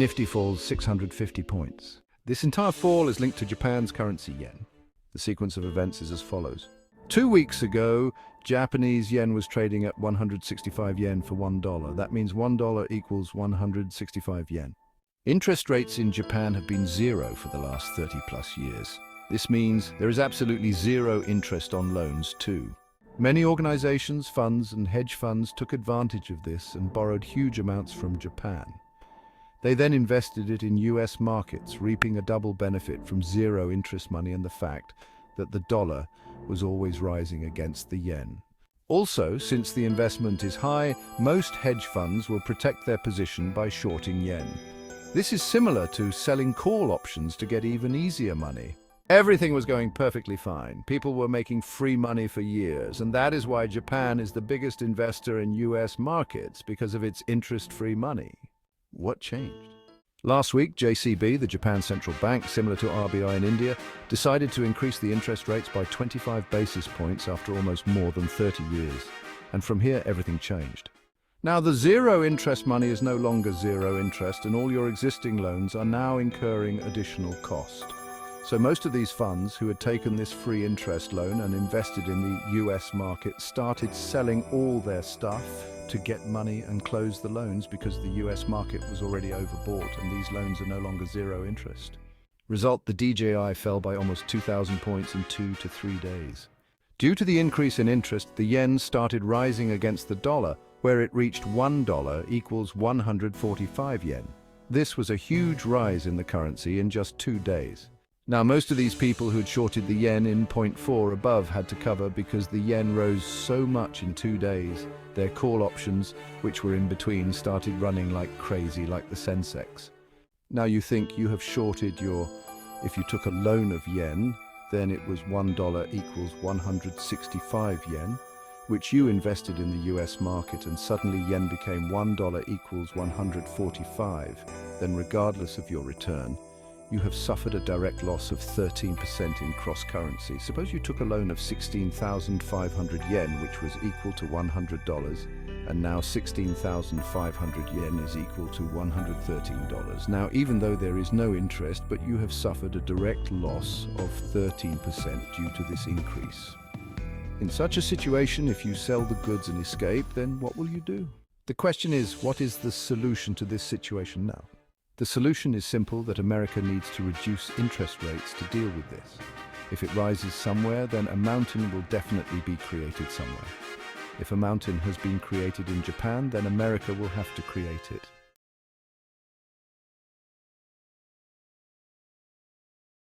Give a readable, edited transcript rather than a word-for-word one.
Nifty falls 650 points. This entire fall is linked to Japan's currency yen. The sequence of events is as follows. 2 weeks ago, Japanese yen was trading at 165 yen for $1. That means $1 equals 165 yen. Interest rates in Japan have been zero for the last 30+ years. This means there is absolutely zero interest on loans too. Many organizations, funds, and hedge funds took advantage of this and borrowed huge amounts from Japan. They then invested it in US markets, reaping a double benefit from zero interest money and the fact that the dollar was always rising against the yen. Also, since the investment is high, most hedge funds will protect their position by shorting yen. This is similar to selling call options to get even easier money. Everything was going perfectly fine. People were making free money for years, and that is why Japan is the biggest investor in US markets, because of its interest-free money. What changed? Last week, JCB, the Japan Central Bank, similar to RBI in India, decided to increase the interest rates by 25 basis points after almost more than 30 years. And from here, everything changed. Now, the zero interest money is no longer zero interest, and all your existing loans are now incurring additional cost. So most of these funds who had taken this free interest loan and invested in the US market started selling all their stuff to get money and close the loans because the US market was already overbought and these loans are no longer zero interest. Result, the DJI fell by almost 2,000 points in 2 to 3 days. Due to the increase in interest, the yen started rising against the dollar, where it reached $1 equals 145 yen. This was a huge rise in the currency in just 2 days. Now, most of these people who'd shorted the yen in 0.4 above had to cover because the yen rose so much in 2 days. Their call options, which were in between, started running like crazy, like the Sensex. Now you think you have shorted if you took a loan of yen, then it was $1 equals 165 yen, which you invested in the US market, and suddenly yen became $1 equals 145, then regardless of your return, you have suffered a direct loss of 13% in cross-currency. Suppose you took a loan of 16,500 yen, which was equal to $100, and now 16,500 yen is equal to $113. Now, even though there is no interest, but you have suffered a direct loss of 13% due to this increase. In such a situation, if you sell the goods and escape, then what will you do? The question is, what is the solution to this situation now? The solution is simple, that America needs to reduce interest rates to deal with this. If it rises somewhere, then a mountain will definitely be created somewhere. If a mountain has been created in Japan, then America will have to create it.